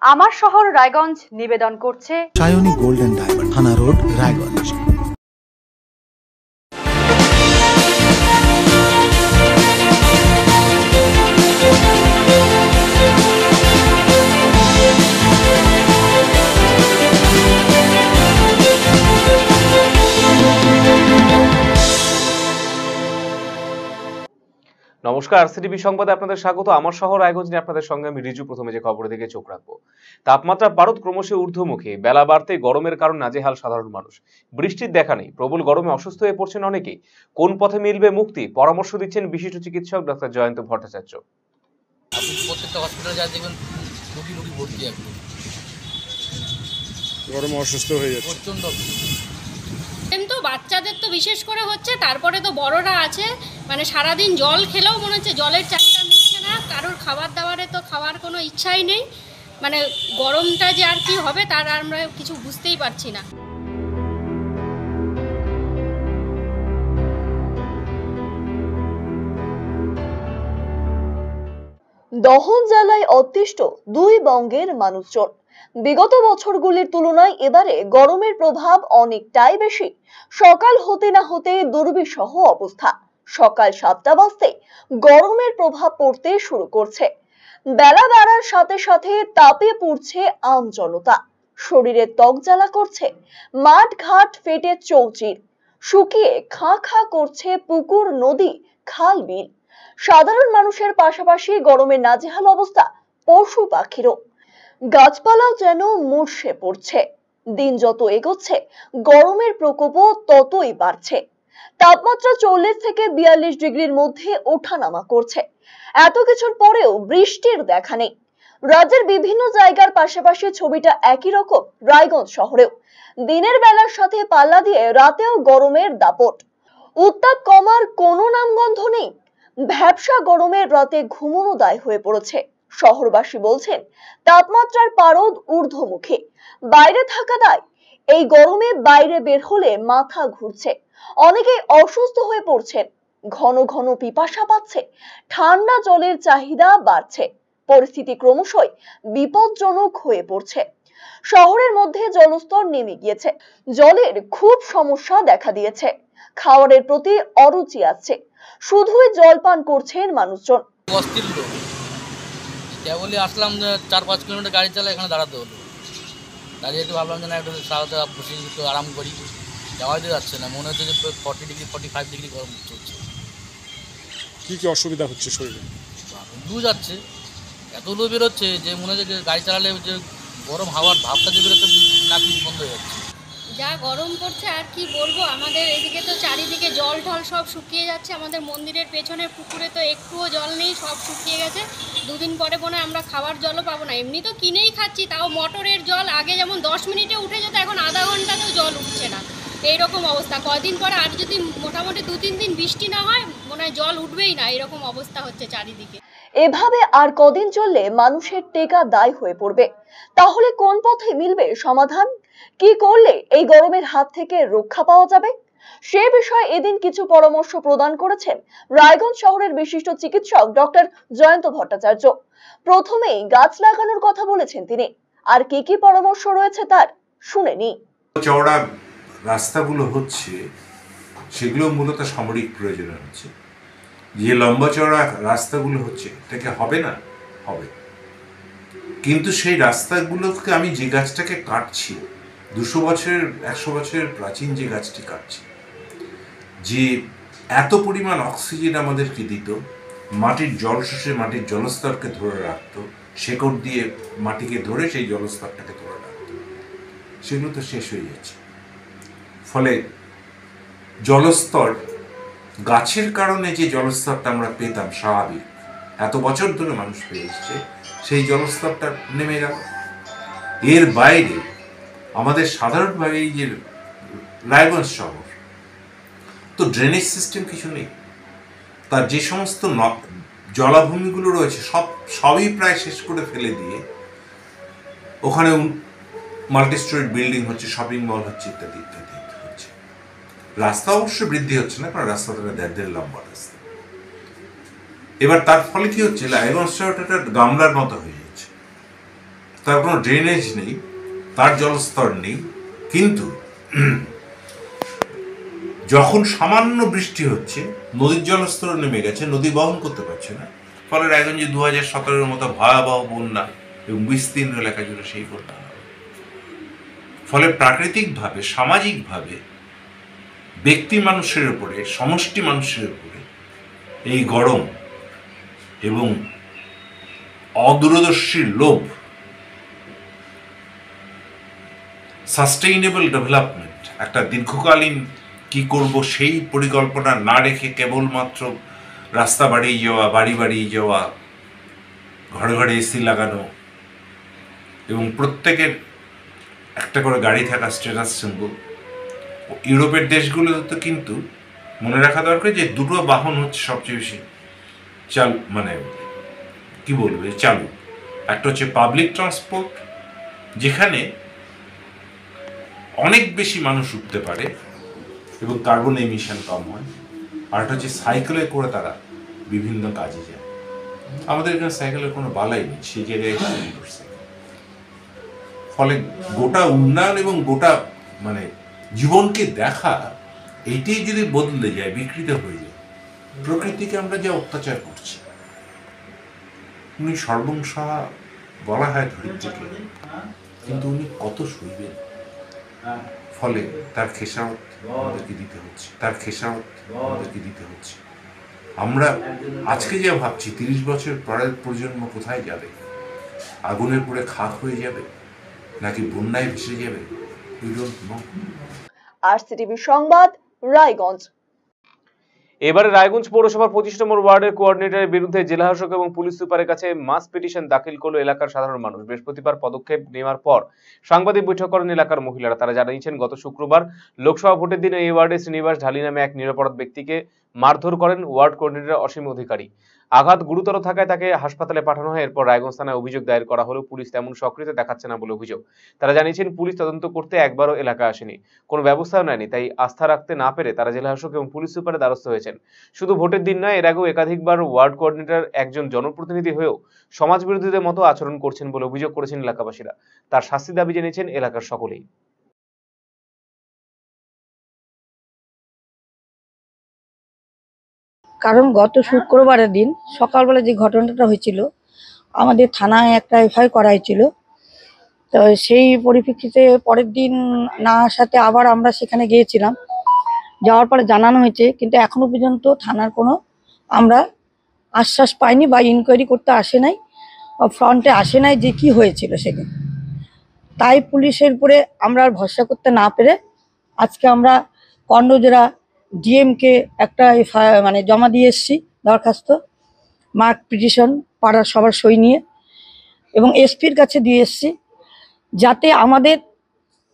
আমার শহর রায়গঞ্জ নিবেদন করছে সায়নী গোল্ড এন্ড ডায়মন্ড, থানা রোড, রায়গঞ্জ। নমস্কার, সিটিভি সংবাদে আপনাদের স্বাগত। আমার শহর রায়গঞ্জ নিয়ে আপনাদের সঙ্গে আমি রিজু। প্রথমে যে খবরের দিকে চোখ রাখবো। তাপমাত্রার পারদ ক্রমশ ঊর্ধ্বমুখী, বেলা বাড়তে গরমের কারণ নাজেহাল সাধারণ মানুষ। বৃষ্টির দেখা নেই, প্রবল গরমে অসুস্থ হয়ে পড়ছেন অনেকেই। কোন পথে মিলবে মুক্তি, পরামর্শ দিচ্ছেন বিশিষ্ট চিকিৎসক ডক্টর জয়ন্ত ভট্টাচার্য। আপনি প্রত্যেকটা হসপিটালে যা দেখবেন রোগী ভর্তি, একদম গরমে অসুস্থ হয়ে যাচ্ছে প্রচন্ড। কিন্তু বাচ্চাদের তো বিশেষ করে হচ্ছে, তারপরে তো বড়রা আছে, মানে সারাদিন জল খেলেও মনে হচ্ছে জলের চাহিদা মিটছে না, কারোর খাবার দাবারে তো খাওয়ার কোনো ইচ্ছাই নেই। মানে গরমটা যে আর কি হবে তার আমরা কিছু বুঝতেই পারছি না। দহন জ্বালায় অতিষ্ঠ দুই বঙ্গের মানুষজন। বিগত বছরগুলির তুলনায় এবারে গরমের প্রভাব অনেকটাই বেশি। সকাল হতে না হতে দুর্বিষহ অবস্থা। সকাল 7টা বাজতে গরমের প্রভাব পড়তে শুরু করছে। বেলা বাড়ার সাথে সাথে তাপে পুড়ছে আম জনতা। শরীরে ত্বক জ্বালা করছে, মাঠ ঘাট ফেটে চৌচির, শুকিয়ে খাঁ খাঁ করছে পুকুর, নদী, খাল, বিল। সাধারণ মানুষের পাশাপাশি গরমের নাজেহাল অবস্থা পশু পাখিরও। গাছপালাও যেন মুর্শে পড়ছে। দিন যত এগোচ্ছে গরমের প্রকোপও ততই বাড়ছে। তাপমাত্রা 40 থেকে 42 ডিগ্রির মধ্যে ওঠানামা করছে। এত কিছুর পরেও বৃষ্টির দেখা নেই। রাজ্যের বিভিন্ন জায়গার পাশাপাশি ছবিটা একই রকম রায়গঞ্জ শহরেও। দিনের বেলার সাথে পাল্লা দিয়ে রাতেও গরমের দাপট। উত্তাপ কমার কোনো নামগন্ধ নেই। ভ্যাপসা গরমের রাতে ঘুমানো দায় হয়ে পড়েছে। শহরবাসী বলছেন তাপমাত্রার পারদ ঊর্ধ্বমুখী, বাইরে থাকা দায়। এই গরমে বাইরে বের হলে মাথা ঘুরছে, অনেকেই অসুস্থ হয়ে পড়ছেন। ঘন ঘন পিপাসা পাচ্ছে, ঠান্ডা জলের চাহিদা বাড়ছে। পরিস্থিতি ক্রমশই বিপজ্জনক হয়ে পড়ছে। শহরের মধ্যে জলস্তর নেমে গিয়েছে, জলের খুব সমস্যা দেখা দিয়েছে। খাবারের প্রতি অরুচি আছে, শুধুই জল পান করছেন মানুষজন। অস্থির লোক, কেবলই আসলাম 4-5 কিলোমিটার গাড়ি চালা, এখানে দাঁড়াতে হলো। দাঁড়িয়ে একটু ভাবলাম যে না একটু সারাতে বসে একটু আরাম করি, যাওয়াই তো যাচ্ছে না। মনে হচ্ছে যে 40 ডিগ্রি 45 ডিগ্রি গরম চলছে। কি কি অসুবিধা হচ্ছে শরীরে? লু যাচ্ছে, এত লু বেরোচ্ছে যে মনে হচ্ছে গাড়ি চালালে যে গরম হাওয়ার ভাবটা যে বেরোচ্ছে নাকি বন্ধ হয়ে যাচ্ছে। যা গরম পড়ছে আর কি বলবো। আমাদের এদিকে তো চারিদিকে জল ঢল সব শুকিয়ে যাচ্ছে। আমাদের মন্দিরের পেছনের পুকুরে তো একটুও জল নেই, সব শুকিয়ে গেছে। দুদিন পরে মনে হয় আমরা খাবার জলও পাবো না। এমনি তো কিনেই খাচ্ছি, তাও মোটরের জল আগে যেমন 10 মিনিটে উঠে যেত, এখন আধা ঘন্টাতেও জল উঠছে না। এইরকম অবস্থা। কদিন পরে আর যদি মোটামুটি 2-3 দিন বৃষ্টি না হয় মনে হয় জল উঠবেই না, এরকম অবস্থা হচ্ছে চারিদিকে। এভাবে আর কদিন চললে মানুষের টেকা দায় হয়ে পড়বে। তাহলে কোন পথে মিলবে সমাধান? কি করলে এই গরমের হাত থেকে রক্ষা পাওয়া যাবে? সে বিষয়ে এদিন কিছু পরামর্শ প্রদান করেছেন রায়গঞ্জ শহরের বিশিষ্ট চিকিৎসক ডক্টর জয়ন্ত ভট্টাচার্য। প্রথমেই গাছ লাগানোর কথা বলেছেন তিনি। আর কি কি পরামর্শ রয়েছে তার শুনে নি। চওড়া রাস্তাগুলো হচ্ছে সেগুলো মূলত সামরিক প্রয়োজনে হচ্ছে। যে লম্বা চওড়া রাস্তাগুলো হচ্ছে এটাকে হবে না, হবে। কিন্তু সেই রাস্তাগুলোকে আমি যে গাছটাকে কাটছি, 200 বছরের 100 বছরের প্রাচীন যে গাছটি কাটছি, যে এত পরিমাণ অক্সিজেন আমাদেরকে দিত, মাটির জল শুষে মাটির জলস্তরকে ধরে রাখত, শেকড় দিয়ে মাটিকে ধরে সেই জলস্তরটাকে ধরে রাখত, সেগুলো তো শেষ হয়ে যাচ্ছে। ফলে জলস্তর, গাছের কারণে যে জলস্তরটা আমরা পেতাম স্বাভাবিক, এত বছর ধরে মানুষ পেয়ে এসছে, সেই জলস্তরটা নেমে গেল। এর বাইরে আমাদের সাধারণভাবে এই যে রায়গঞ্জ শহর, তো ড্রেনেজ সিস্টেম কিছু নেই। তার যে সমস্ত জলাভূমিগুলো রয়েছে সবই প্রায় শেষ করে ফেলে দিয়ে ওখানে মাল্টি স্টোরি বিল্ডিং হচ্ছে, শপিং মল হচ্ছে, ইত্যাদি ইত্যাদি হচ্ছে। রাস্তা অবশ্য বৃদ্ধি হচ্ছে না, কারণ রাস্তাটা 1.5 লম্বা রাস্তা। এবার তার ফলে কি হচ্ছে, রায়গঞ্জ শহরটা গামলার মতো হয়ে যাচ্ছে। তার কোনো ড্রেনেজ নেই, তার জলস্তর নেই, কিন্তু যখন সামান্য বৃষ্টি হচ্ছে নদীর জলস্তর নেমে গেছে, নদী বহন করতে পারছে না, ফলে রায়গঞ্জে 2017-এর মতো ভয়াবহ বন্যা এবং বিস্তীর্ণ এলাকা জুড়ে সেই বন্যা হবে। ফলে প্রাকৃতিকভাবে, সামাজিকভাবে, ব্যক্তি মানুষের উপরে, সমষ্টি মানুষের উপরে এই গরম এবং অদূরদর্শীর লোভ, সাস্টেইনেবল ডেভেলপমেন্ট, একটা দীর্ঘকালীন কি করব সেই পরিকল্পনা না রেখে কেবলমাত্র রাস্তা বাড়িয়ে যাওয়া, বাড়ি বাড়িয়ে যাওয়া, ঘরে ঘরে এসি লাগানো এবং প্রত্যেকের একটা করে গাড়ি থাকা স্ট্যাটাস সিম্বল। ইউরোপের দেশগুলোতে তো কিন্তু মনে রাখা দরকার যে দুটো বাহন হচ্ছে সবচেয়ে বেশি চালু। একটা হচ্ছে পাবলিক ট্রান্সপোর্ট, যেখানে অনেক বেশি মানুষ উঠতে পারে এবং কার্বন এমিশন কম হয়। আর একটা হচ্ছে সাইকেলে করে তারা বিভিন্ন কাজে যায়। আমাদের এখানে সাইকেলের কোনো বালাই নেই, সেই জায়গায় ফলে গোটা উন্নয়ন এবং গোটা জীবনকে দেখা, এইটাই যদি বদলে যায়, বিকৃত হয়ে যায়, প্রকৃতিকে আমরা যা অত্যাচার করছি। উনি সর্বংসা বলা হয় ধরিত্রীকে, কিন্তু উনি কত সইবেন? ফলে তার খেসারত আমাদেরকে দিতে হচ্ছে। আমরা আজকে যা ভাবছি 30 বছর পরের প্রজন্ম কোথায় যাবে? আগুনের পরে খাক হয়ে যাবে নাকি বন্যায় ভেসে যাবে? আরসিটিভি সংবাদ, রায়গঞ্জ। এবারে রায়গঞ্জ পৌরসভার 25 নম্বর ওয়ার্ডের কোঅর্ডিনেটরের বিরুদ্ধে জেলা শাসক এবং পুলিশ সুপারের কাছে মাস পিটিশন দাখিল করলো এলাকার সাধারণ মানুষ। বৃহস্পতিবার পদক্ষেপ নেওয়ার পর সাংবাদিক বৈঠক করেন এলাকার মহিলারা। তারা জানিয়েছেন, গত শুক্রবার লোকসভা ভোটের দিনে এই ওয়ার্ডে শ্রীনিবাস ঢালি নামে এক নিরপরাধ ব্যক্তিকে মারধর করেন ওয়ার্ড কোঅর্ডিনেটর অসীম অধিকারী। আঘাত গুরুতর থাকায় তাকে হাসপাতালে পাঠানো হয়। এরপর রায়গঞ্জ থানায় অভিযোগ দায়ের করা হলেও পুলিশ তেমন সক্রিয়তা দেখাচ্ছে না বলে অভিযোগ। তারা জানিয়েছেন, পুলিশ তদন্ত করতে একবারও এলাকায় আসেনি, কোনো ব্যবস্থাও নেয়নি। তাই আস্থা রাখতে না পেরে তারা জেলা শাসক এবং পুলিশ সুপারের দ্বারস্থ হয়েছেন। শুধু ভোটের দিন নয়, এর আগেও একাধিকবার ওয়ার্ড কোঅর্ডিনেটর একজন জনপ্রতিনিধি হয়েও সমাজ বিরোধীদের মতো আচরণ করছেন বলে অভিযোগ করেছেন এলাকাবাসীরা। তার শাস্তি দাবি জানিয়েছেন এলাকার সকলেই। কারণ গত শুক্রবারের দিন সকালবেলা যে ঘটনাটা হয়েছিল, আমাদের থানায় একটা এফআইআর করা হয়েছিল। তো সেই পরিপ্রেক্ষিতে পরের দিন না আসাতে আবার আমরা সেখানে গিয়েছিলাম। যাওয়ার পরে জানানো হয়েছে, কিন্তু এখনো পর্যন্ত থানার কোনো আমরা আশ্বাস পাইনি বা ইনকোয়ারি করতে আসে নাই, ফ্রন্টে আসে নাই যে কি হয়েছিল সেদিন। তাই পুলিশের উপরে আমরা আর ভরসা করতে না পেরে আজকে আমরা কর্ণজোড়া ডিএমকে একটা জমা দিয়ে এসেছি, দরখাস্ত, মার্ক পিটিশন, পাড়ার সবার সই নিয়ে, এবং এসপির কাছে দিয়ে এসেছি, যাতে আমাদের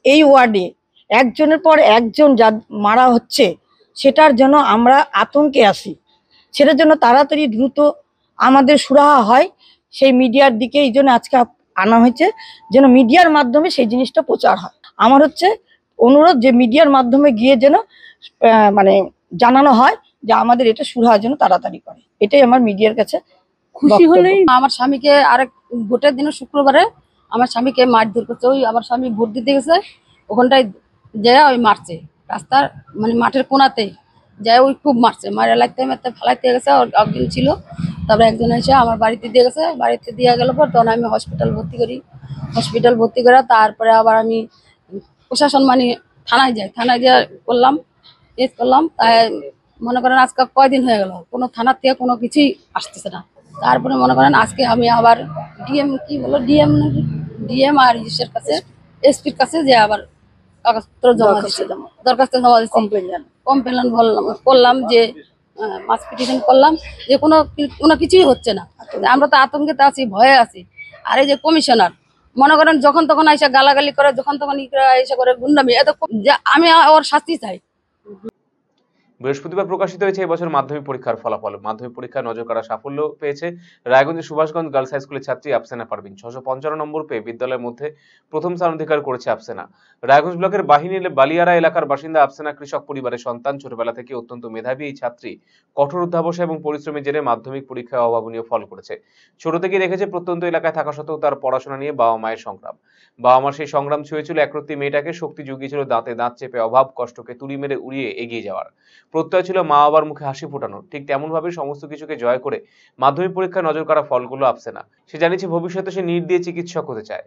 এই ওয়ার্ডে একজনের পর একজন যা মারা হচ্ছে সেটার জন্য আমরা আতঙ্কে আছি। সেটার জন্য তাড়াতাড়ি দ্রুত আমাদের সুরাহা হয়, সেই মিডিয়ার দিকে এই জন্য আজকে আনা হয়েছে, যেন মিডিয়ার মাধ্যমে সেই জিনিসটা প্রচার হয়। আমার হচ্ছে অনুরোধ যে মিডিয়ার মাধ্যমে গিয়ে যেন জানানো হয় যে আমাদের এটা সুরাহা যেন তাড়াতাড়ি করে। এটাই আমার মিডিয়ার কাছে খুশি হলেই। আমার স্বামীকে আরেক ভোটের দিনে শুক্রবারে আমার স্বামীকে মারধর করছে। ওই আমার স্বামী ভোট দিতে গেছে, ওখানটায় যায় ওই মারছে, রাস্তার মাঠের কোনাতেই যায়, ওই খুব মারছে, মারা লাগতে মারতে ফেলাইতে গেছে। ওর একদিন ছিল, তারপরে একজন এসে আমার বাড়িতে দিয়ে গেছে। বাড়িতে দিয়ে গেল পর তখন আমি হসপিটাল ভর্তি করে তারপরে আবার আমি প্রশাসন থানায় যাই। থানায় গিয়ে করলাম, তাই মনে করেন আজকে কয়দিন হয়ে গেল, কোনো থানার থেকে কোনো কিছুই আসতেছে না। তারপরে মনে করেন আজকে আমি আবার ডিএম আর ইসের কাছে, এসপির কাছে যে আবার কাগজপত্র দরখাস্ত জমা দিচ্ছি, কমপ্লেন করলাম যে মাস পিটিশন করলাম, যে কোনো কিছুই হচ্ছে না। আমরা তো আতঙ্কে আছি, ভয়ে আছি। আর এই যে কমিশনার মনে করেন যখন তখন এসে গালাগালি করে, যখন তখন এসে করে গুন্ডামি, এত আমি ওর শাস্তি চাই। বৃহস্পতিবার প্রকাশিত হয়েছে এবছর মাধ্যমিক পরীক্ষার ফলাফল। মাধ্যমিক পরীক্ষায় নজর কাড়া সাফল্য পেয়েছে রায়গঞ্জের সুভাষগঞ্জ গার্লস হাই স্কুলের ছাত্রী আফসানা পারভিন। 655 নম্বর পেয়ে বিদ্যালয়ের মধ্যে প্রথম স্থান অধিকার করেছে আফসানা। রায়গঞ্জ ব্লকের বালিয়ারা এলাকার বাসিন্দা আফসানা কৃষক পরিবারের সন্তান। ছোটবেলা থেকে অত্যন্ত মেধাবী এই ছাত্রী কঠোর অধ্যাবসায় এবং পরিশ্রমের জেরে মাধ্যমিক পরীক্ষায় অভাবনীয় ফল করেছে। ছোট থেকেই দেখেছে প্রত্যন্ত এলাকায় থাকা সত্ত্বেও তার পড়াশোনা নিয়ে বাবা মায়ের সংগ্রাম। বাবা মার সেই সংগ্রাম ছুঁয়েছিল একরত্তি মেয়েটাকে, শক্তি জুগিয়েছিল দাঁতে দাঁত চেপে অভাব কষ্টকে তুড়ি মেরে উড়িয়ে এগিয়ে যাওয়ার। প্রত্যয় ছিল মা বাবার মুখে হাসি ফোটানোর। ঠিক তেমন ভাবে সমস্ত কিছুকে জয় করে মাধ্যমিক পরীক্ষায় নজর কাড়া ফলগুলো আফসানা। সে জানিয়েছে ভবিষ্যতে সে নিট দিয়ে চিকিৎসক হতে চায়।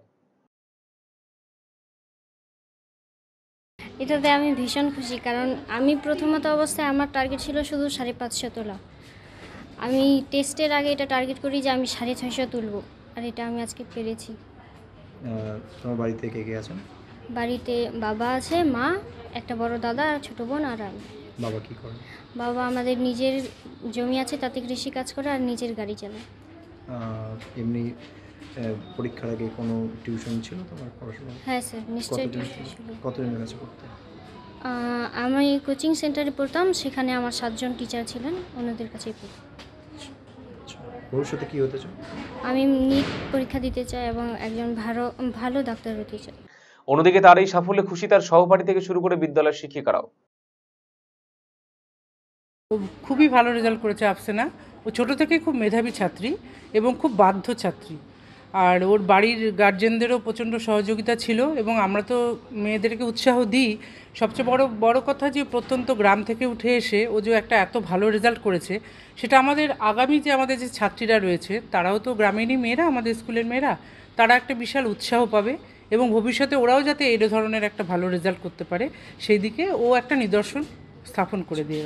এটাতে আমি ভীষণ খুশি, কারণ আমি প্রথমত অবস্থায় আমার টার্গেট ছিল শুধু 550 তোলা। আমি টেস্টের আগে এটা টার্গেট করি যে আমি 650 তুলব, আর এটা আমি আজকে পেরেছি। তোমার বাড়িতে কে কে আছেন? বাড়িতে বাবা আছে, মা, একটা বড় দাদা, আর ছোটো বোন আর আমি। বাবা কি করেন? বাবা আমাদের নিজের জমি আছে, তাতে কৃষি কাজ করে আর নিজের গাড়ি চালায়। এমনি পরীক্ষার আগে কোনো টিউশন ছিল তোমার পড়াশোনা? হ্যাঁ স্যার, নিশ্চয়ই টিউশন ছিল। কতজনের কাছে পড়তে? আমি কোচিং সেন্টারে পড়তাম, সেখানে আমার 7 জন টিচার ছিলেন, ওনাদের কাছেই পড়তাম। ভবিষ্যতে কি হতে চাও? আমি নিট পরীক্ষা দিতে চাই এবং একজন ভালো ডাক্তার হতে চাই। অন্যদিকে তার এই সাফল্যে খুশি তার সহপাঠী থেকে শুরু করে বিদ্যালয়ের শিক্ষিকারাও। খুবই ভালো রেজাল্ট করেছে আফসানা। ও ছোট থেকে খুব মেধাবী ছাত্রী এবং খুব বাধ্য ছাত্রী, আর ওর বাড়ির গার্জেনদেরও প্রচণ্ড সহযোগিতা ছিল এবং আমরা তো মেয়েদেরকে উৎসাহ দিই। সবচেয়ে বড় কথা যে প্রত্যন্ত গ্রাম থেকে উঠে এসে ও যে এত ভালো রেজাল্ট করেছে, সেটা আমাদের আগামী আমাদের যে ছাত্রীরা রয়েছে তারাও তো গ্রামেরই মেয়েরা, আমাদের স্কুলের মেয়েরা, তারা একটা বিশাল উৎসাহ পাবে এবং ভবিষ্যতে ওরাও যাতে এই ধরনের একটা ভালো রেজাল্ট করতে পারে সেই দিকে ও একটা নিদর্শন স্থাপন করে দিয়ে।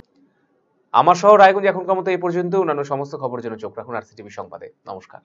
আমার শহর রায়গঞ্জ এখনকার মতো এই পর্যন্ত। অন্যান্য সমস্ত খবরের জন্য চোখ রাখুন RCTV সংবাদে। নমস্কার।